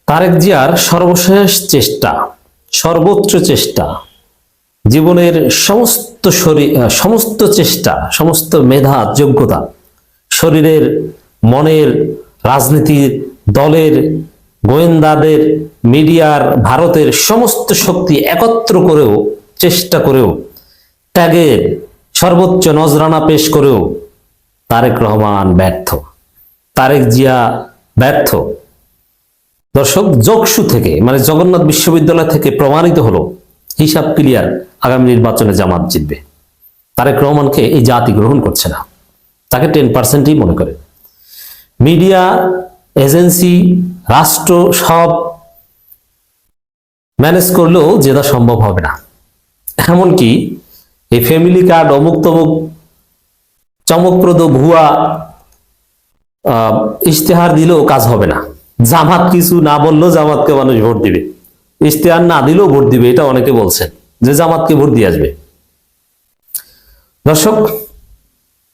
তারেক জিয়ার সর্বশেষ চেষ্টা, সর্বোচ্চ চেষ্টা, জীবনের সমস্ত চেষ্টা, সমস্ত মেধা, যোগ্যতা, শরীরের, মনের, রাজনীতির, দলের, গোয়েন্দাদের, মিডিয়ার, ভারতের সমস্ত শক্তি একত্র করেও, চেষ্টা করেও, ত্যাগের সর্বোচ্চ নজরানা পেশ করেও তারেক রহমান ব্যর্থ, তারেক জিয়া ব্যর্থ। দর্শক, যোগসু থেকে মানে জগন্নাথ বিশ্ববিদ্যালয় থেকে প্রমাণিত হলো, হিসাব ক্লিয়ার, আগামী নির্বাচনে জামাত জিতবে। তারেক রহমানকে এই জাতি গ্রহণ করছে না, তাকে 10%ই মনে করে। মিডিয়া, এজেন্সি, রাষ্ট্র সব ম্যানেজ করলেও জেতা সম্ভব হবে না। এমনকি এই ফ্যামিলি কার্ড, অমুক তমুক চমকপ্রদ ভুয়া ইশতেহার দিলেও কাজ হবে না। জামাত কিছু না বললেও জামাতকে মানুষ ভোট দিবে, ইশতেহার না দিলেও ভোট দিবে, এটা অনেকে বলছেন যে জামাতকে ভোট দিয়ে আসবে। দর্শক,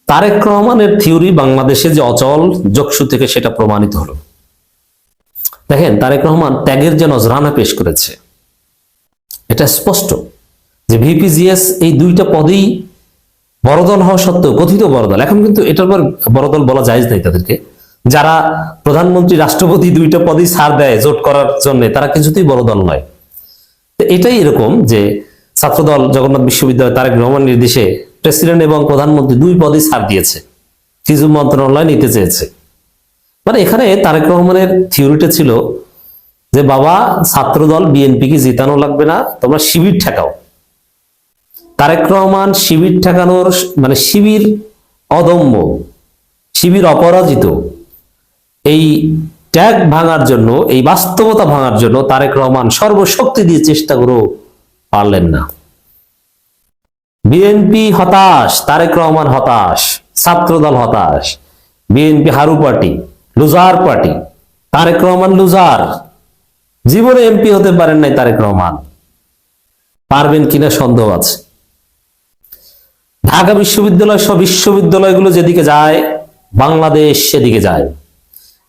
তারেক রহমানের থিওরি বাংলাদেশে যে অচল, যোগসু থেকে সেটা প্রমাণিত হলো। দেখেন, তারেক রহমান ত্যাগের যে নজরানা পেশ করেছে, এটা স্পষ্ট যে ভিপিজিএস এই দুইটা পদেই বড়দল হওয়া সত্ত্বেও, কথিত বড়দল, এখন কিন্তু এটার পর বড়দল বলা জায়েজ নাই তাদেরকে, যারা প্রধানমন্ত্রী, রাষ্ট্রপতি দুইটা পদই ছাড় দেয় জোট করার জন্য, তারা কিছুতেই বড় দল নয়। তো এটাই এরকম যে ছাত্রদল জগন্নাথ বিশ্ববিদ্যালয় তারেক রহমান নির্দেশে প্রেসিডেন্ট এবং প্রধানমন্ত্রী দুই পদই ছাড় দিয়েছে, কিছু মন্ত্রণালয় নিতে চেয়েছে। মানে এখানে তারেক রহমানের থিওরিটা ছিল যে বাবা, ছাত্রদল বিএনপিকে জিতানো লাগবে না, তোমরা শিবির ঠেকাও। তারেক রহমান শিবির ঠেকানোর মানে শিবির অদম্য, শিবির অপরাজিত, এই ট্যাগ ভাঙার জন্য, এই বাস্তবতা ভাঙার জন্য তারেক রহমান সর্বশক্তি দিয়ে চেষ্টা করেও পারলেন না। বিএনপি হতাশ, তারেক রহমান হতাশ, ছাত্রদল হতাশ, বিএনপি হারু party, loser party, Tarique Rahman loser, জীবনে এমপি হতে পারেন নাই তারেক রহমান, পারবেন কিনা সন্দেহ আছে। ঢাকা বিশ্ববিদ্যালয় সব বিশ্ববিদ্যালয়গুলো যেদিকে যায়, বাংলাদেশ সেদিকে যায়।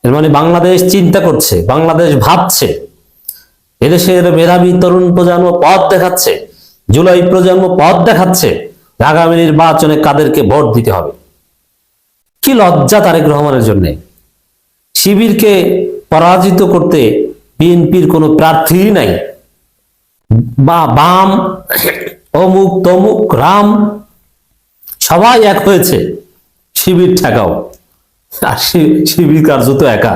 এর মানে বাংলাদেশ চিন্তা করছে, বাংলাদেশ ভাবছে, এদেশের মেধাবী তরুণ প্রজন্ম পথ দেখাচ্ছে, জুলাই প্রজন্ম পথ দেখাচ্ছে, আগামী নির্বাচনে কাদেরকে ভোট দিতে হবে। কি লজ্জা তারেক রহমানের জন্য! শিবিরকে পরাজিত করতে বিএনপির কোনো প্রার্থী নাই, বা বাম, অমুক তমুক রাম সবাই এক হয়েছে শিবির ঠেকাও, আর শিবির কার্যত একা।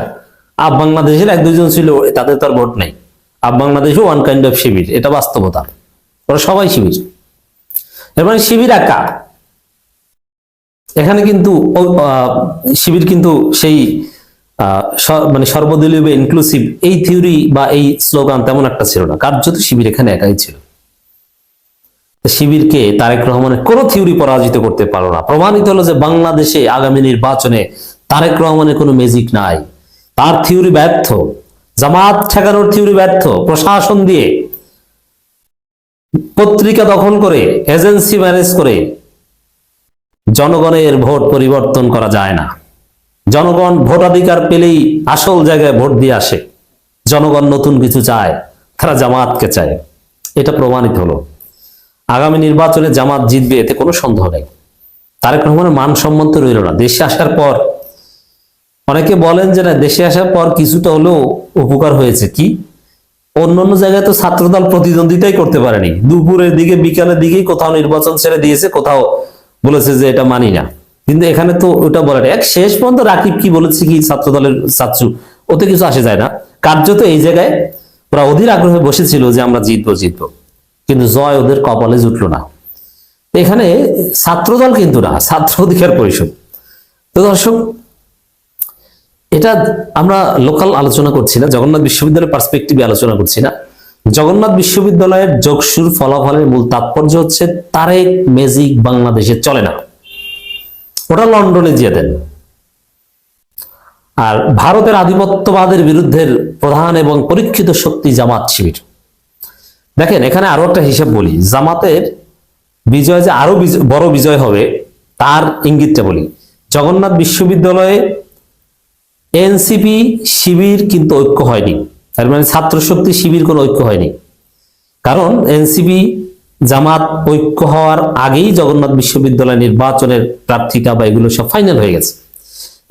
আপ বাংলাদেশের এক দুজন ছিল, তাদের তার ভোট নেই। আপ বাংলাদেশও ওয়ান কাইন্ড অফ শিবির, এটা বাস্তবতা, ওরা সবাই শিবির। এর মানে শিবির একা। এখানে কিন্তু শিবির কিন্তু সেই মানে সর্বদলীয় বা ইনক্লুসিভ এই থিওরি বা এই স্লোগান তেমন একটা ছিল না, কার্যত শিবির এখানে একাই ছিল। শিবিরকে তারেক রহমানের কোন থিওরি পরাজিত করতে পারলো না। প্রমাণিত হলো যে বাংলাদেশে আগামী নির্বাচনে তারেক রহমানের কোনো ম্যাজিক নাই, তার থিওরি ব্যর্থ, জামাত ঠেকানোর থিওরি ব্যর্থ। প্রশাসন দিয়ে, পত্রিকা দখল করে, এজেন্সি ম্যানেজ করে জনগণের ভোট পরিবর্তন করা যায় না। জনগণ ভোটাধিকার পেলেই আসল জায়গায় ভোট দিয়ে আসে। জনগণ নতুন কিছু চায়, তারা জামাতকে চায়, এটা প্রমাণিত হলো। আগামী নির্বাচনে জামাত জিতবে, এতে কোনো সন্দেহ নেই। তারেক রহমানের মান সম্মান তো রইল না। দেশে আসার পর অনেকে বলেন যে না, দেশে আসার পর কিছুটা হলেও উপকার হয়েছে। কি, অন্যান্য জায়গায় তো ছাত্রদল প্রতিদ্বন্দ্বিতাই করতে পারেনি, দুপুরের দিকে বিকালের দিকেই কোথাও নির্বাচন ছেড়ে দিয়েছে, কোথাও বলেছে যে এটা মানি না। কিন্তু এখানে তো ওটা বলে এক শেষ পর্যন্ত রাকিব কি বলেছে, কি ছাত্রদলের ছাত্র, ওতে কিছু আসে যায় না। কার্যত এই জায়গায় ওরা অধীর আগ্রহে বসেছিল যে আমরা জিতবো জিতবো, কিন্তু জয় ওদের কপালে জুটলো না। এখানে ছাত্রদল কিন্তু না, ছাত্র অধিকার পরিষদ। তো দর্শক, এটা আমরা লোকাল আলোচনা করছি না, জগন্নাথ বিশ্ববিদ্যালয়ের পার্সপেক্টিভে আলোচনা করছি না। জগন্নাথ বিশ্ববিদ্যালয়ের যোগসুর ফলাফলের মূল তাৎপর্য হচ্ছে তারেক ম্যাজিক বাংলাদেশে চলে না, ওটা লন্ডনে দিয়ে দেন। আর ভারতের আধিপত্যবাদের বিরুদ্ধে প্রধান এবং পরীক্ষিত শক্তি জামাত শিবির। দেখেন, এখানে আরো একটা হিসাব বলি, জামাতের বিজয় যে আরো বড় বিজয় হবে তার ইঙ্গিতটা বলি। জগন্নাথ বিশ্ববিদ্যালয়ে এনসিপি শিবির কিন্তু ঐক্য হয়নি, তার মানে ছাত্র শক্তি শিবির কোনো ঐক্য হয়নি, কারণ এনসিপি জামাত ঐক্য হওয়ার আগেই জগন্নাথ বিশ্ববিদ্যালয় নির্বাচনের প্রার্থিতা বা এগুলো সব ফাইনাল হয়ে গেছে।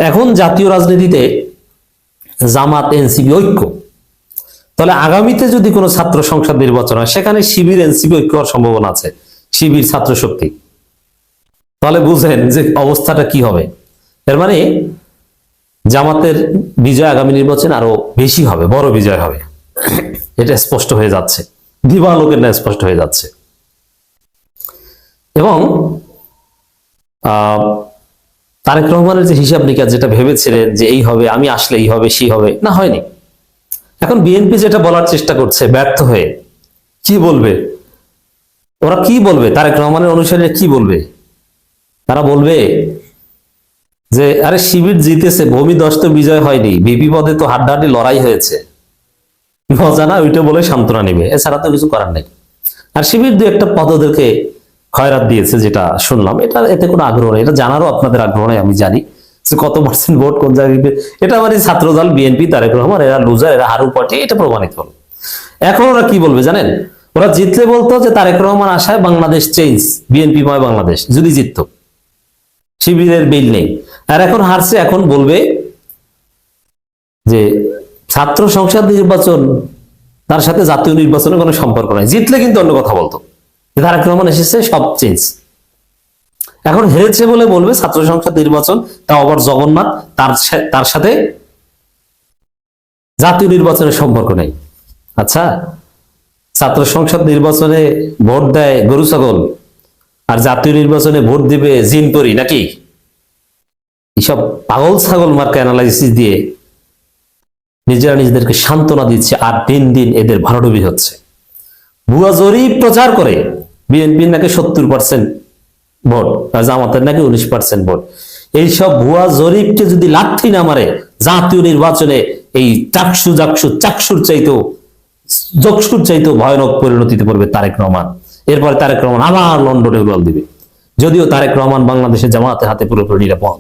এখন জাতীয় রাজনীতিতে জামাত এনসিপি ঐক্য, তাহলে আগামীতে যদি কোনো ছাত্র সংসদ নির্বাচন হয় সেখানে শিবির এনসিপি ঐক্য হওয়ার সম্ভাবনা আছে, শিবির ছাত্র শক্তি। তাহলে বুঝেন যে অবস্থাটা কি হবে। এর মানে জামাতের বিজয় আগামী নির্বাচন আরো বেশি হবে, বড় বিজয় হবে, এটা স্পষ্ট হয়ে যাচ্ছে, দিবালোকের না স্পষ্ট হয়ে যাচ্ছে। এবং তারেক রহমানের যে হিসাব নিকাশ, যেটা ভেবেছিলেন যে এই হবে, আমি আসলে এই হবে সেই হবে, না হয়নি। এখন বিএনপি যেটা বলার চেষ্টা করছে ব্যর্থ হয়ে, কি বলবে ওরা, কি বলবে তারেক রহমানের অনুসারীরা কি বলবে? তারা বলবে যে আরে শিবির জিতেছে, ভূমিদস্ত বিজয় হয়নি, বিপি পদে তো হাড্ডাহাড্ডি লড়াই হয়েছে, মজা না, ওইটা বলে সান্ত্বনা নিবে, এছাড়া তো কিছু করার নেই। আর শিবির দু একটা পদ ওদেরকে খয়রাত দিয়েছে, যেটা শুনলাম, এটা এতে কোনো আগ্রহ নেই, এটা জানারও আপনাদের আগ্রহ নেই, আমি জানি যে কত পার্সেন্ট ভোট কোন জায়গায়। এটা মানে ছাত্রদল, বিএনপি, তারেক রহমান এরা লুজার, এরা হারু পার্টি, এটা প্রমাণিত হলো। এখন ওরা কি বলবে জানেন? ওরা জিতলে বলতো যে তারেক রহমান আশায় বাংলাদেশ চেঞ্জ, বিএনপি ময় বাংলাদেশ, যদি জিততো, শিবিরের বিল নেই। আর এখন হারছে, এখন বলবে যে ছাত্র সংসদ নির্বাচন তার সাথে জাতীয় নির্বাচনের কোনো সম্পর্ক নাই, জিতলে কিন্তু অন্য কথা বলতো, তারেক রহমান এসেছে সব চেঞ্জ। এখন হেরেছে বলে বলবে ছাত্র সংসদ নির্বাচন, তাও আবার জগন্নাথ, তার সাথে জাতীয় নির্বাচনের সম্পর্ক নেই। আচ্ছা, ছাত্র সংসদ নির্বাচনে ভোট দেয় গরু ছাগল, আর জাতীয় নির্বাচনে ভোট দিবে জিন পরি নাকি? এইসব পাগল ছাগল মার্কা অ্যানালাইসিস দিয়ে নিজেরা নিজেদেরকে সান্ত্বনা দিচ্ছে, আর দিন দিন এদের ভরাডুবি হচ্ছে। ভুয়া জরিপ প্রচার করে বিএনপির নাকি 70% ভোট, আর জামাতের নাকি 19% ভোট। এইসব ভুয়া জরিপকে যদি লাথি না মারে, জাতীয় নির্বাচনে এই চাকসুর চাইতেও জকসুর চাইতেও ভয়ানক পরিণতিতে পড়বে তারেক রহমান। এরপরে তারেক রহমান আবার লন্ডনে উড়াল দিবে, যদিও তারেক রহমান বাংলাদেশের জামাতের হাতে পুরোপুরি নিরাপদ।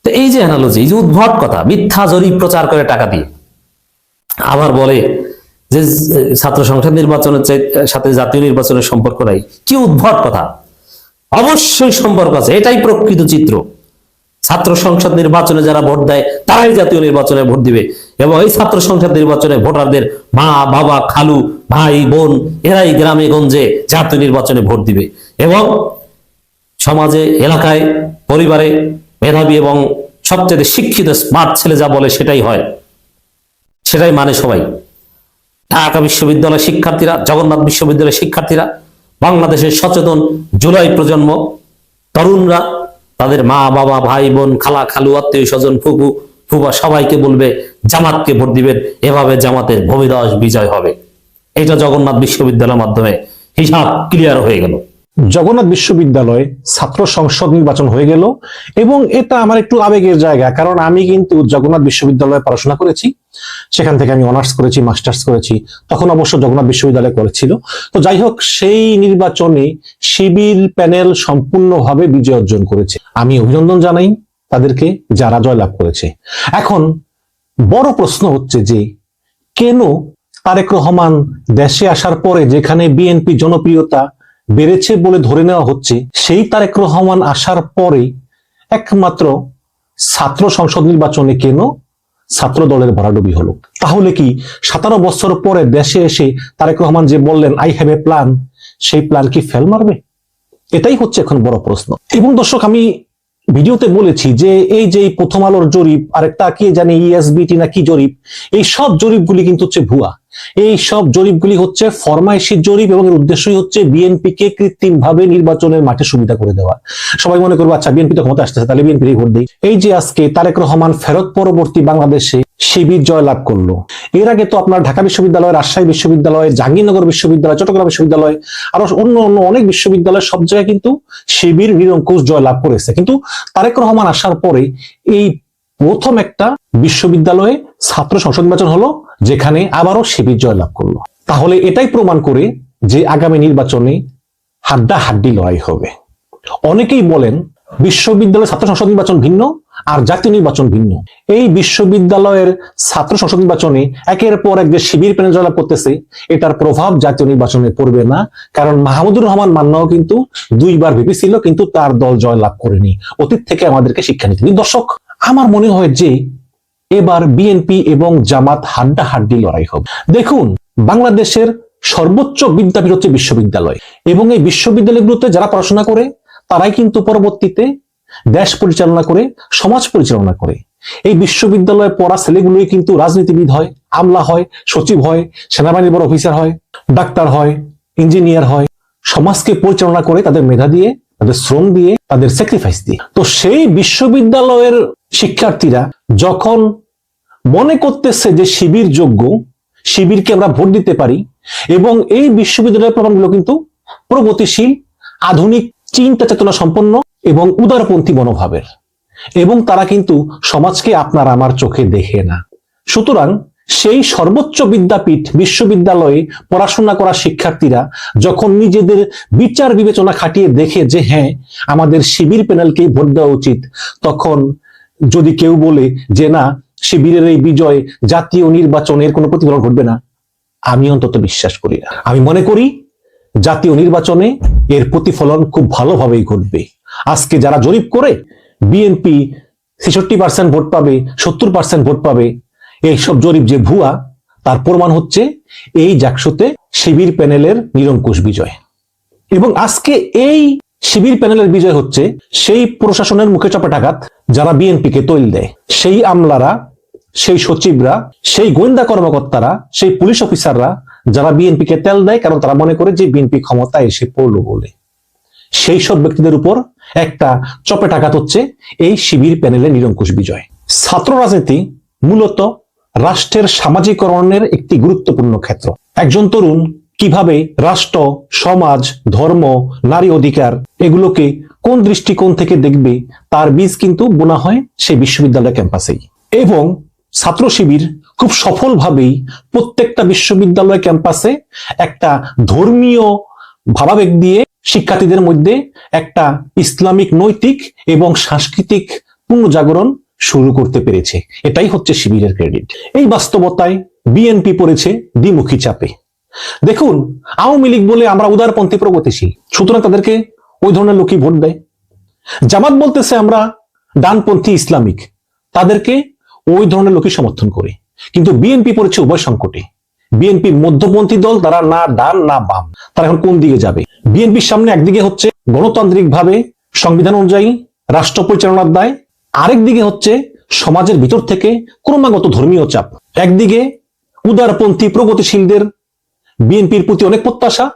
তো এই যে অ্যানালজি, এই যে উদ্ভট কথা, মিথ্যা জরিপ প্রচার করে টাকা দিয়ে, আবার বলে যে ছাত্র সংসদ নির্বাচনের সাথে জাতীয় নির্বাচনের সম্পর্ক নাই। কি উদ্ভট কথা! অবশ্যই সম্পর্ক আছে, এটাই প্রকৃত চিত্র। ছাত্র সংসদ নির্বাচনে যারা ভোট দেয় তারাই জাতীয় নির্বাচনে ভোট দিবে, এবং এই ছাত্র সংসদ নির্বাচনে ভোটারদের মা বাবা খালু ভাই বোন এরাই গ্রামে গঞ্জে জাতীয় নির্বাচনে ভোট দিবে। এবং সমাজে, এলাকায়, পরিবারে মেধাবী এবং সবচেয়ে শিক্ষিত স্মার্ট ছেলে যা বলে সেটাই হয়, সেটাই মানে সবাই। ঢাকা বিশ্ববিদ্যালয়ের শিক্ষার্থীরা, জগন্নাথ বিশ্ববিদ্যালয়ের শিক্ষার্থীরা, বাংলাদেশের সচেতন জুলাই প্রজন্ম, তরুণরা তাদের মা বাবা ভাই বোন খালা খালু আত্মীয় স্বজন ফুফু ফুফা সবাইকে বলবে জামাতকে ভোট দিবেন, এভাবে জামাতের ভূমিধস বিজয় হবে। এটা জগন্নাথ বিশ্ববিদ্যালয়ের মাধ্যমে হিসাব ক্লিয়ার হয়ে গেল। জগন্নাথ বিশ্ববিদ্যালয়ে ছাত্র সংসদ নির্বাচন হয়ে গেল, এবং এটা আমার একটু আবেগের জায়গা, কারণ আমি কিন্তু জগন্নাথ বিশ্ববিদ্যালয়ে পড়াশোনা করেছি, সেখান থেকে আমি অনার্স করেছি, মাস্টার্স করেছি, তখন অবশ্য জগন্নাথ বিশ্ববিদ্যালয় করেছিল। তো যাই হোক, সেই নির্বাচনে শিবির প্যানেল সম্পূর্ণভাবে বিজয় অর্জন করেছে, আমি অভিনন্দন জানাই তাদেরকে যারা জয়লাভ করেছে। এখন বড় প্রশ্ন হচ্ছে যে কেন তারেক রহমান দেশে আসার পরে, যেখানে বিএনপি জনপ্রিয়তা বেড়েছে বলে ধরে নেওয়া হচ্ছে, সেই তারেক রহমান আসার পরে একমাত্র ছাত্র সংসদ নির্বাচনে কেন ছাত্র দলের ভরাডুবি হলো? তাহলে কি 17 বছর পরে দেশে এসে তারেক রহমান যে বললেন আই হ্যাভ এ প্ল্যান, সেই প্ল্যান কি ফেল মারবে? এটাই হচ্ছে এখন বড় প্রশ্ন। এবং দর্শক, আমি ভিডিওতে বলেছি যে এই যে প্রথম আলোর জরিপ, আরেকটা কি জানি ইএসবিটি না কি জরিপ, এই সব জরিপগুলি কিন্তু হচ্ছে ভুয়া। এই সব জরিপগুলি হচ্ছে ফরমাইশি জরিপ, এবং এর উদ্দেশ্যই হচ্ছে বিএনপি কে কৃত্রিম ভাবে নির্বাচনের মাঠে সুবিধা করে দেওয়া। সবাই মনে করবো আচ্ছা বিএনপি তো ক্ষমতা আসতেছে, তাহলে বিএনপি ভোট দেই। এই যে আজকে তারেক রহমান ফেরত পরবর্তী বাংলাদেশে শিবির জয়লাভ করলো, এর আগে তো আপনার ঢাকা বিশ্ববিদ্যালয়, রাজশাহী বিশ্ববিদ্যালয়, জাহাঙ্গীরনগর বিশ্ববিদ্যালয়, চট্টগ্রাম বিশ্ববিদ্যালয়, আরো অন্য অন্য অনেক বিশ্ববিদ্যালয়, সব জায়গায় কিন্তু শিবির নিরঙ্কুশ জয়লাভ করেছে। কিন্তু তারেক রহমান আসার পরে এই প্রথম একটা বিশ্ববিদ্যালয়ে ছাত্র সংসদ নির্বাচন হলো, যেখানে আবারও শিবির জয়লাভ করলো। তাহলে এটাই প্রমাণ করে যে আগামী নির্বাচনে হাড্ডাহাড্ডি লড়াই হবে। অনেকেই বলেন বিশ্ববিদ্যালয় ছাত্র সংসদ নির্বাচন ভিন্ন আর জাতীয় নির্বাচন ভিন্ন। এই বিশ্ববিদ্যালয়ের ছাত্র সংসদ নির্বাচনে একের পর এক যে শিবির প্যানেল জয়লাভ করতেছে, এটার প্রভাব জাতীয় নির্বাচনে পড়বে না, কারণ মাহমুদুর রহমান মান্নাও কিন্তু 2বার ভিপি ছিল, কিন্তু তার দল জয়লাভ করেনি। অতীত থেকে আমাদেরকে শিক্ষা নিতে হবে। দর্শক, আমার মনে হয় যে এবার বিএনপি এবং জামাত হাড্ডাহাড্ডি লড়াই হবে। দেখুন, বাংলাদেশের সর্বোচ্চ বিদ্যাপীঠ হচ্ছে বিশ্ববিদ্যালয়, এবং এই বিশ্ববিদ্যালয়গুলোতে যারা পড়াশোনা করে তারাই কিন্তু পরবর্তীতে দেশ পরিচালনা করে, সমাজ পরিচালনা করে। এই বিশ্ববিদ্যালয়ে পড়া ছেলেগুলোই কিন্তু রাজনীতিবিদ হয়, আমলা হয়, সচিব হয়, সেনাবাহিনীর বড় অফিসার হয়, ডাক্তার হয়, ইঞ্জিনিয়ার হয়। সমাজকে পরিচালনা করে তাদের মেধা দিয়ে, তাদের শ্রম দিয়ে, তাদের স্যাক্রিফাইস দিয়ে। তো সেই বিশ্ববিদ্যালয়ের শিক্ষার্থীরা যখন মনে করতেছে যে শিবির যোগ্য, শিবিরকে আমরা ভোট দিতে পারি, এবং এই বিশ্ববিদ্যালয়ের প্রোগ্রামগুলো কিন্তু প্রগতিশীল, আধুনিক চিন্তা চেতনা সম্পন্ন এবং উদারপন্থী মনোভাবের, এবং তারা কিন্তু সমাজকে আপনার আমার চোখে দেখে না। সুতরাং সেই সর্বোচ্চ বিদ্যাপীঠ বিশ্ববিদ্যালয়ে পড়াশোনা করা শিক্ষার্থীরা যখন নিজেদের বিচার বিবেচনা খাটিয়ে দেখে যে হ্যাঁ, আমাদের শিবির প্যানেলকেই ভোট দেওয়া উচিত, তখন যদি কেউ বলে যে না, শিবিরের এই বিজয় জাতীয় নির্বাচনের কোনো প্রতিফলন ঘটবে না, আমি অন্তত বিশ্বাস করি না। আমি মনে করি জাতীয় নির্বাচনে এর প্রতিফলন খুব ভালোভাবেই ঘটবে। আজকে যারা জরিপ করে বিএনপি 66% ভোট পাবে, 70% ভোট পাবে, এইসব জরিপ যে ভুয়া, তার প্রমাণ হচ্ছে এই জাকসুতে শিবির প্যানেলের নিরঙ্কুশ বিজয়। এবং আজকে এই শিবির প্যানেলের বিজয় হচ্ছে সেই প্রশাসনের মুখে চপেটাঘাত যারা বিএনপিকে তৈল দেয়, সেই আমলারা, সেই সচিবরা, সেই গোয়েন্দা কর্মকর্তারা, সেই পুলিশ অফিসাররা যারা বিএনপিকে তেল দেয়, কারণ তারা মনে করে যে বিএনপি ক্ষমতায় এসে পড়লো বলে। সেই সব ব্যক্তিদের উপর একটা চপেটাঘাত হচ্ছে এই শিবির প্যানেলের নিরঙ্কুশ বিজয়। ছাত্র রাজনীতি মূলত রাষ্ট্রের সামাজিকরণের একটি গুরুত্বপূর্ণ ক্ষেত্র। একজন তরুণ কিভাবে রাষ্ট্র, সমাজ, ধর্ম, নারী অধিকার এগুলোকে কোন দৃষ্টিকোণ থেকে দেখবে, তার বীজ কিন্তু বোনা হয় সেই বিশ্ববিদ্যালয় ক্যাম্পাসেই। এবং ছাত্র শিবির খুব সফলভাবেই প্রত্যেকটা বিশ্ববিদ্যালয় ক্যাম্পাসে একটা ধর্মীয় ভাবাবেগ দিয়ে শিক্ষার্থীদের মধ্যে একটা ইসলামিক নৈতিক এবং সাংস্কৃতিক পুনর্জাগরণ শুরু করতে পেরেছে। এটাই হচ্ছে শিবিরের ক্রেডিট। এই বাস্তবতায় বিএনপি পড়েছে দ্বিমুখী চাপে। দেখুন, আওয়ামী লীগ বলে আমরা উদারপন্থী প্রগতিশীল, সুতরাং তাদেরকে ওই ধরনের লোকই ভোট দেয়। জামাত বলতেছে আমরা ডানপন্থী ইসলামিক, তাদেরকে ওই ধরনের লোকই সমর্থন করে। কিন্তু বিএনপি পড়েছে উভয় সংকটে। বিএনপি মধ্যপন্থী দল, তারা না ডান না বাম, তারা এখন কোন দিকে যাবে? বিএনপির সামনে একদিকে হচ্ছে গণতান্ত্রিক ভাবে সংবিধান অনুযায়ী রাষ্ট্র পরিচালনার দায়, আরেক দিকে হচ্ছে সমাজের ভিতর থেকে ক্রমাগত ধর্মীয় চাপ। একদিকে উদারপন্থী প্রগতিশীলদের বিএনপির প্রতি অনেক প্রত্যাশা,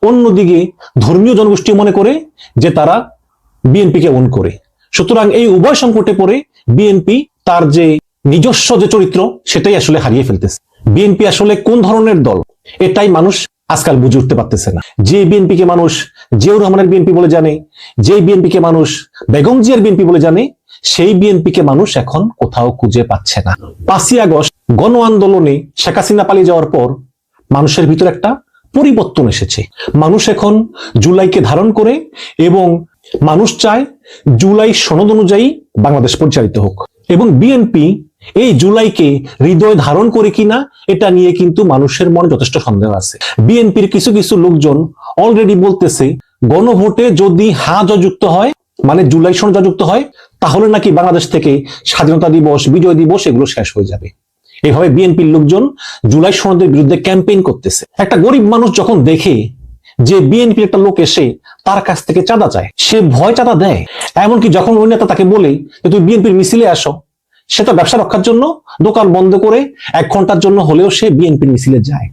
অন্যদিকে ধর্মীয় জনগোষ্ঠী মনে করে যে তারা বিএনপিকে ওন করে। সুতরাং এই উভয় সংকটে পড়ে বিএনপি তার যে নিজস্ব যে চরিত্র সেটাই আসলে হারিয়ে ফেলতেছে। বিএনপি আসলে কোন ধরনের দল, এটাই মানুষ আজকাল বুঝে উঠতে পারতেছে না। যে বিএনপিকে মানুষ জিয়াউর রহমানের বিএনপি বলে জানে, যে বিএনপিকে মানুষ বেগম জিয়ার বিএনপি বলে জানে, সেই বিএনপিকে মানুষ এখন কোথাও খুঁজে পাচ্ছে না। 5ই আগস্ট গণ আন্দোলনে শেখ হাসিনা পালিয়ে যাওয়ার পর মানুষের ভিতর একটা পরিবর্তন এসেছে। মানুষ এখন জুলাইকে ধারণ করে, এবং মানুষ চায় জুলাই সনদ অনুযায়ী বাংলাদেশ পরিচালিত হোক। এবং বিএনপি এই জুলাইকে হৃদয় ধারণ করে কিনা এটা নিয়ে কিন্তু মানুষের মনে যথেষ্ট সন্দেহ আছে। বিএনপির কিছু কিছু লোকজন অলরেডি বলতেছে গণভোটে যদি হ্যাঁ যুক্ত হয়, মানে জুলাই সনদ যুক্ত হয়, তাহলে নাকি বাংলাদেশ থেকে স্বাধীনতা দিবস, বিজয় দিবস এগুলো শেষ হয়ে যাবে। এভাবে বিএনপির লোকজন জুলাই সনদের বিরুদ্ধে ক্যাম্পেইন করতেছে। একটা গরিব মানুষ যখন দেখে যে বিএনপির একটা লোক এসে তার কাছ থেকে চাঁদা চায়, সে ভয় চাঁদা দেয়। এমনকি যখন ওই নেতা তাকে বলে যে তুমি বিএনপির মিছিলে আসো, সে তো ব্যবসা রক্ষার জন্য দোকান বন্ধ করে 1 ঘন্টার জন্য হলেও সে বিএনপির মিছিলে যায়।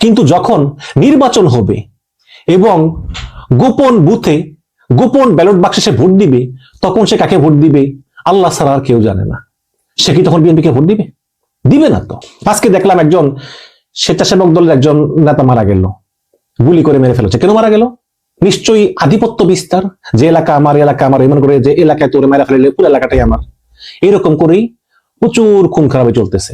কিন্তু যখন নির্বাচন হবে এবং গোপন বুথে, গোপন ব্যালট বাক্সে সে ভোট দিবে, তখন সে কাকে ভোট দিবে আল্লাহ ছাড়া আর কেউ জানে না। সে কি তখন বিএনপিকে ভোট দিবে? দিবে না তো। আজকে দেখলাম একজন স্বেচ্ছাসেবক দলের একজন নেতা মারা গেল, গুলি করে মেরে ফেলেছে। কেন মারা গেল? নিশ্চয়ই আধিপত্য বিস্তার, যে এলাকা আমার, এলাকা আমার, এমন করে যে এলাকায় তোরে মেরে ফেলে পুরো এলাকাটাই আমার, এরকম করেই প্রচুর খুন খারাপি চলতেছে।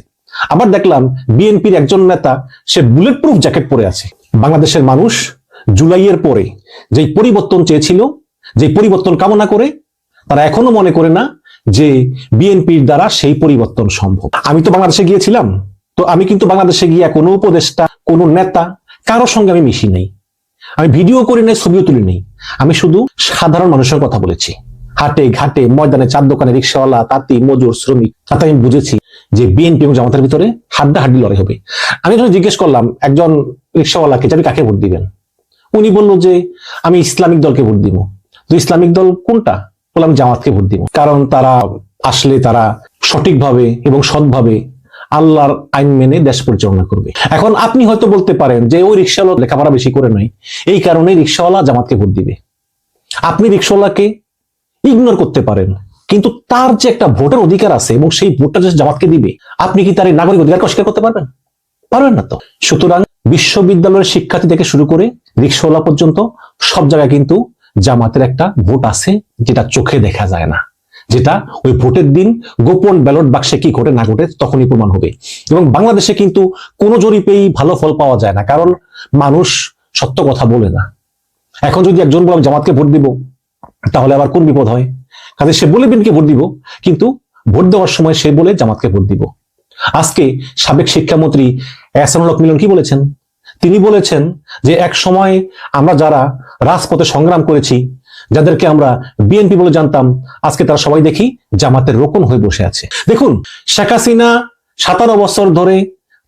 আবার দেখলাম বিএনপির একজন নেতা, সে বুলেট প্রুফ জ্যাকেট পরে আছে। বাংলাদেশের মানুষ জুলাইয়ের পরে যেই পরিবর্তন চেয়েছিল, যে পরিবর্তন কামনা করে, তারা এখনো মনে করে না যে বিএনপির দ্বারা সেই পরিবর্তন সম্ভব। আমি তো বাংলাদেশে গিয়েছিলাম, তো আমি কিন্তু বাংলাদেশে গিয়ে কোনো উপদেষ্টা, কোনো নেতা, কারোর সঙ্গে আমি মিশি নাই, আমি ভিডিও করি নাই, ছবিও তুলি নেই। আমি শুধু সাধারণ মানুষের কথা বলেছি। হাটে ঘাটে ময়দানে চার দোকানে রিক্সাওয়ালা, তাঁতি, মজুর, শ্রমিক, তাতে আমি বুঝেছি যে বিএনপি এবং জামাতের ভিতরে হাড্ডাহাড্ডি লড়াই হবে। আমি যখন জিজ্ঞেস করলাম একজন রিক্সাওয়ালাকে যে আপনি কাকে ভোট দিবেন, উনি বললো যে আমি ইসলামিক দলকে ভোট দিব। তো ইসলামিক দল কোনটা? বললাম জামাতকে ভোট দিব, কারণ তারা আসলে তারা সঠিকভাবে এবং সৎভাবে আল্লাহর আইন মেনে দেশ পরিচালনা করবে। এখন আপনি হয়তো বলতে পারেন যে ওই রিক্সাওয়ালা লেখাপড়া বেশি করে নাই, এই কারণে রিক্সাওয়ালা জামাতকে ভোট দিবে। আপনি রিক্সাওয়ালাকে ইগনোর করতে পারেন, কিন্তু তার যে একটা ভোটের অধিকার আছে এবং সেই ভোটটা যে জামাতকে দিবে, আপনি কি তার এই নাগরিক অধিকারকে অস্বীকার করতে পারবেন? পারবেন না তো। সুতরাং বিশ্ববিদ্যালয়ের শিক্ষার্থী থেকে শুরু করে রিক্সাওয়ালা পর্যন্ত সব জায়গায় কিন্তু জামাতের একটা ভোট আছে, যেটা চোখে দেখা যায় না, যেটা ওই ভোটের দিন গোপন ব্যালট বাক্সে কি ঘটে না ঘটে তখনই প্রমাণ হবে। এবং বাংলাদেশে কিন্তু কোনো জরিপেই ভালো ফল পাওয়া যায় না, কারণ মানুষ সত্য কথা বলে না। এখন যদি একজন বলে জামাতকে ভোট দিব, তাহলে আবার কোন বিপদ হয়? কাজে সে বলে বিএনপিকে ভোট দিব, কিন্তু ভোট দেওয়ার সময় সে বলে জামাতকে ভোট দিব। আজকে সাবেক শিক্ষামন্ত্রী এহসানুল হক মিলন কি বলেছেন? তিনি বলেছেন যে এক সময় আমরা যারা রাজপথে সংগ্রাম করেছি, যাদেরকে আমরা বিএনপি বলে জানতাম, আজকে তারা সবাই দেখি জামাতের রোকন হয়ে বসে আছে। দেখুন, শেখ হাসিনা 17 বছর ধরে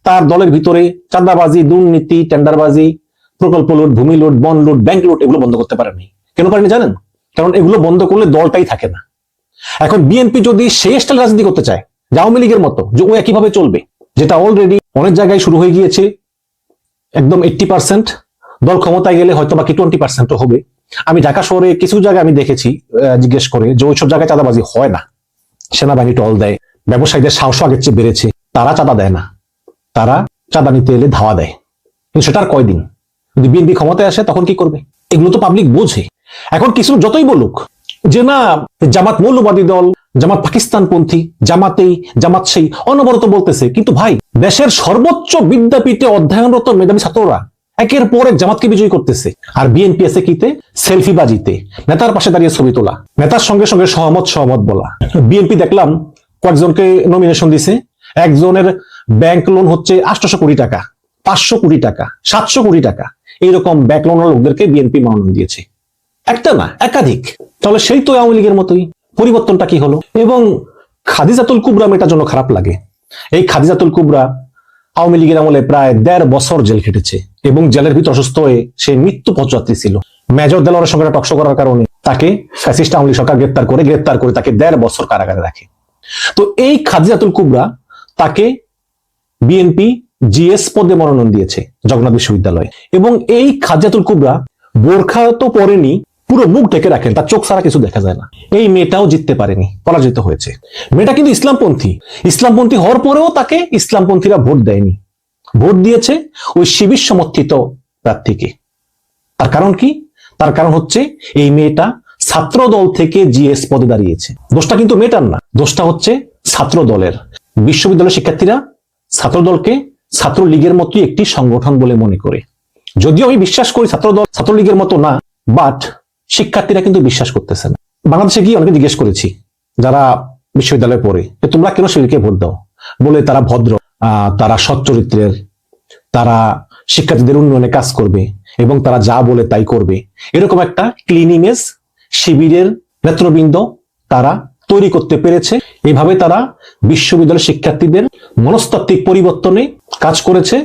তার দলের ভিতরে চাঁদাবাজি, দুর্নীতি, টেন্ডারবাজি, প্রকল্প লুট, ভূমি লুট, বন লুট, ব্যাংক লুট এগুলো বন্ধ করতে পারেনি। কেন পারেনি জানেন? কারণ এগুলো বন্ধ করলে দলটাই থাকে না। এখন বিএনপি যদি সেই স্টাইল রাজনীতি করতে চায় আওয়ামী লীগের মতো, যে ও একইভাবে চলবে, যেটা অলরেডি অনেক জায়গায় শুরু হয়ে গিয়েছে, একদম 80%, দল ক্ষমতায় গেলে হয়তো বাকি 20% হবে। আমি ঢাকা শহরে কিছু জায়গায় আমি দেখেছি, জিজ্ঞেস করে, যে ওইসব জায়গায় চাঁদাবাজি হয় না, সেনাবাহিনী টল দেয়, ব্যবসায়ীদের সাহস আগের চেয়ে বেড়েছে, তারা চাঁদা দেয় না, তারা চাঁদা নিতে এলে ধাওয়া দেয়। কিন্তু সেটার কয়দিন? যদি বিএনপি ক্ষমতায় আসে তখন কি করবে? এগুলো তো পাবলিক বোঝে। এখন কিছু যতই বলুক যে না জামাত মৌলবাদী দল, জামাত পাকিস্তানপন্থী, জামাত সেই অনবরত বলতেছে, কিন্তু ভাই দেশের সর্বোচ্চ বিদ্যাপীঠে অধ্যয়নরত মেধাবী ছাত্ররা একের পর এক জামাতকে বিজয়ী করতেছে, আর বিএনপি আছে কিতে? সেলফি বাজিতে, নেতার পাশে দাঁড়িয়ে ছবি তোলা, নেতার সঙ্গে সঙ্গে সহমত বলা। বিএনপি দেখলাম কয়েকজনকে নমিনেশন দিছে, একজনের ব্যাংক লোন হচ্ছে 800 কোটি টাকা, 500 কোটি টাকা, 700 কোটি টাকা, এইরকম ব্যাংক লোন লোকদেরকে বিএনপি মনোনয়ন দিয়েছে। একটা না, একাধিক। তাহলে সেই তো আওয়ামী লীগের মতোই। পরিবর্তনটা কি হলো? এবং খাদিজাতুল কুবরা মেয়েটার জন্য খারাপ লাগে। এই খাদিজাতুল কুবরা আওয়ামী লীগের আমলে প্রায় 1.5 বছর জেল খেটেছে এবং জেলের ভিতর অসুস্থ হয়ে সে মৃত্যু পথযাত্রী ছিল। মেজর দেলোয়ারের সঙ্গে টকশো করার কারণে তাকে ফ্যাসিস্ট আওয়ামী লীগ সরকার গ্রেপ্তার করে তাকে 1.5 বছর কারাগারে রাখে। তো এই খাদিজাতুল কুবরা, তাকে বিএনপি জিএস পদে মনোনয়ন দিয়েছে জগন্নাথ বিশ্ববিদ্যালয়ে। এবং এই খাদিজাতুল কুবরা বোরখা তো পরেনি, পুরো মুখ ঢেকে রাখেন, তার চোখ ছাড়া কিছু দেখা যায় না। এই মেয়েটাও জিততে পারেনি, পরাজিত হয়েছে। মেয়েটা কিন্তু ইসলামপন্থী হওয়ার পরেও তাকে ইসলামপন্থীরা ভোট দেয়নি, ভোট দিয়েছে ওই শিবির সমর্থিত প্রার্থীকে। তার কারণ কি? তার কারণ হচ্ছে এই মেয়েটা ছাত্র দল থেকে জিএস পদে দাঁড়িয়েছে। দোষটা কিন্তু মেয়েটার না, দোষটা হচ্ছে ছাত্র দলের। বিশ্ববিদ্যালয়ের শিক্ষার্থীরা ছাত্র দলকে ছাত্রলীগের মতোই একটি সংগঠন বলে মনে করে। যদিও আমি বিশ্বাস করি ছাত্রদল ছাত্রলীগের মতো না, বাট শিক্ষার্থীরা কিন্তু বিশ্বাস করতেছে না। বাংলাদেশে গিয়ে অনেকে জিজ্ঞেস করেছি যারা বিশ্ববিদ্যালয়ে পড়ে, তোমরা কেন শিবিরকে ভোট দাও? বলে তারা ভদ্র, তারা সৎ চরিত্রের, তারা শিক্ষার্থীদের উন্নয়নে কাজ করবে এবং তারা যা বলে তাই করবে, এরকম একটা ক্লিন ইমেজ শিবিরের নেতৃবৃন্দ তারা তৈরি করতে পেরেছে। এইভাবে তারা বিশ্ববিদ্যালয়ের শিক্ষার্থীদের মনস্তাত্ত্বিক পরিবর্তনে কাজ করেছে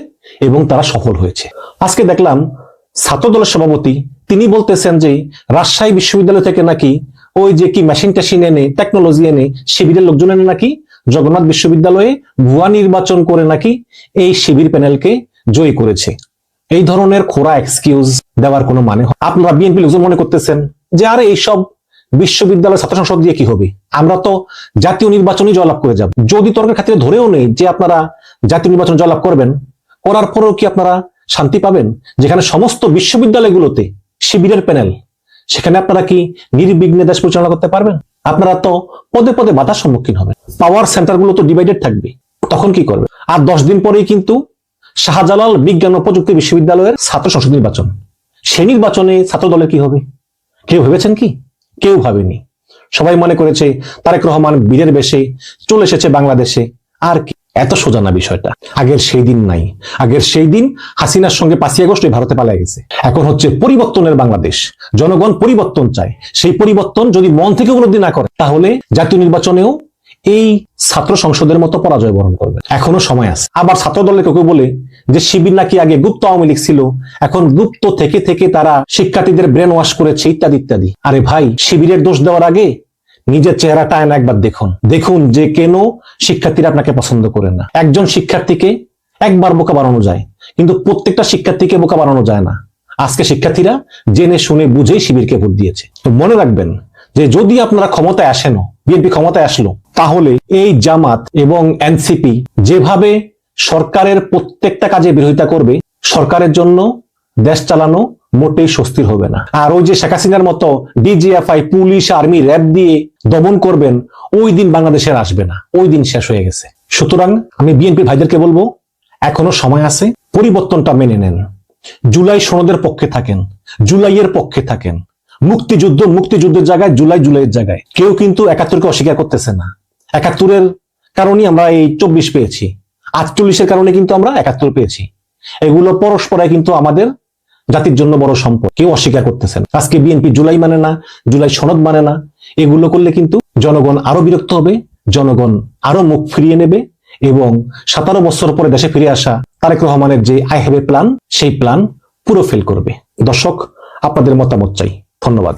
এবং তারা সফল হয়েছে। আজকে দেখলাম ছাত্রদলের সভাপতি তিনি বলতেছেন যে রাজশাহী বিশ্ববিদ্যালয় থেকে নাকি ওই যে কি মেশিন টেশিন এনে, টেকনোলজি এনে, শিবিরের লোকজন এনে নাকি জগন্নাথ বিশ্ববিদ্যালয়ে ভুয়া নির্বাচন করে নাকি এই শিবির প্যানেলকে জয়ী করেছে। এই ধরনের খোরা এক্সকিউজ দেওয়ার কোনো মানে হয়? আপনারা বিএনপি লোকজন মনে করতেছেন যে আরে এইসব বিশ্ববিদ্যালয় ছাত্র সংসদ দিয়ে কি হবে, আমরা তো জাতীয় নির্বাচনে জয়লাভ করে যাব। যদি তর্কের খাতিরে ধরেও নেই যে আপনারা জাতীয় নির্বাচন জয়লাভ করবেন, করার পরেও কি আপনারা শান্তি পাবেন? যেখানে সমস্ত বিশ্ববিদ্যালয়গুলোতে শিবিরের প্যানেল, সেখানে আপনারা কি নির্বিঘ্নে দেশ পরিচালনা করতে পারবেন? আপনারা তো পদে পদে বাধার সম্মুখীন হবেন। পাওয়ার সেন্টারগুলো তো ডিভাইডেড থাকবে, তখন কি করবে? আর 10 দিন পরেই কিন্তু শাহজালাল বিজ্ঞান ও প্রযুক্তি বিশ্ববিদ্যালয়ের ছাত্র সংসদ নির্বাচন। সেই নির্বাচনে ছাত্র দলের কি হবে? কেউ ভেবেছেন কি? কেউ ভাবেনি। সবাই মনে করেছে তারেক রহমান বীরের বেশে চলে এসেছে বাংলাদেশে। আর কি, এত সোজা না বিষয়টা। আগের সেই দিন নাই। আগের সেই দিন হাসিনার সঙ্গে 5ই আগস্ট ভারতে পালিয়ে গেছে। এখন হচ্ছে পরিবর্তনের বাংলাদেশ। জনগণ পরিবর্তন চায়। সেই পরিবর্তন যদি মন থেকে উপলব্ধি না করে, তাহলে জাতীয় নির্বাচনেও এই ছাত্র সংসদের মতো পরাজয় বরণ করবে। এখনো সময় আছে। আবার ছাত্র দলের কেউ বলে যে শিবির নাকি আগে গুপ্ত আওয়ামী লীগ ছিল, এখন গুপ্ত থেকে থেকে তারা শিক্ষার্থীদের ব্রেন ওয়াশ করেছে, ইত্যাদি ইত্যাদি। আরে ভাই, শিবিরের দোষ দেওয়ার আগে নিজের চেহারাটা আয়না একবার দেখুন যে কেন শিক্ষার্থীরা আপনাকে পছন্দ করে না। একজন শিক্ষার্থীকে একবার বোকা বানানো যায়, কিন্তু প্রত্যেকটা শিক্ষার্থীকে বোকা বানানো যায় না। আজকে শিক্ষার্থীরা জেনে শুনে বুঝেই শিবিরকে ভোট দিয়েছে। তো মনে রাখবেন যে যদি আপনারা ক্ষমতায় আসেনও, বিএনপি ক্ষমতায় আসলো, তাহলে এই জামাত এবং এনসিপি যেভাবে সরকারের প্রত্যেকটা কাজে বিরোধিতা করবে, সরকারের জন্য দেশ চালানো মোটেই স্বস্তির হবে না। আর ওই যে শেখ হাসিনার মতো ডিজিএফআই, পুলিশ, আর্মি, র্যাব দিয়ে দমন করবেন, ওই দিন বাংলাদেশের আসবে না। ওই দিন শেষ হয়ে গেছে। সুতরাং আমি বিএনপি ভাইদেরকে বলবো, এখনো সময় আছে, পরিবর্তনটা মেনে নেন। জুলাই সনদের পক্ষে থাকেন, জুলাইয়ের পক্ষে থাকেন। মুক্তিযুদ্ধের জায়গায় জুলাইয়ের জায়গায়। কেউ কিন্তু 71কে অস্বীকার করতেছে না। 71-এর কারণেই আমরা এই 24 পেয়েছি, 48-এর কারণে কিন্তু আমরা 71 পেয়েছি। এগুলো পরস্পরায় কিন্তু আমাদের জাতির জন্য বড় সম্পদ, কেউ অস্বীকার করতেছে না। আজকে বিএনপি জুলাই মানে না, জুলাই সনদ মানে না, এগুলো করলে কিন্তু জনগণ আরো বিরক্ত হবে, জনগণ আরো মুখ ফিরিয়ে নেবে এবং 17 বছর পরে দেশে ফিরে আসা তারেক রহমানের যে আই হ্যাভ এ প্ল্যান, সেই প্ল্যান পুরো ফেল করবে। দর্শক, আপনাদের মতামত চাই। ধন্যবাদ।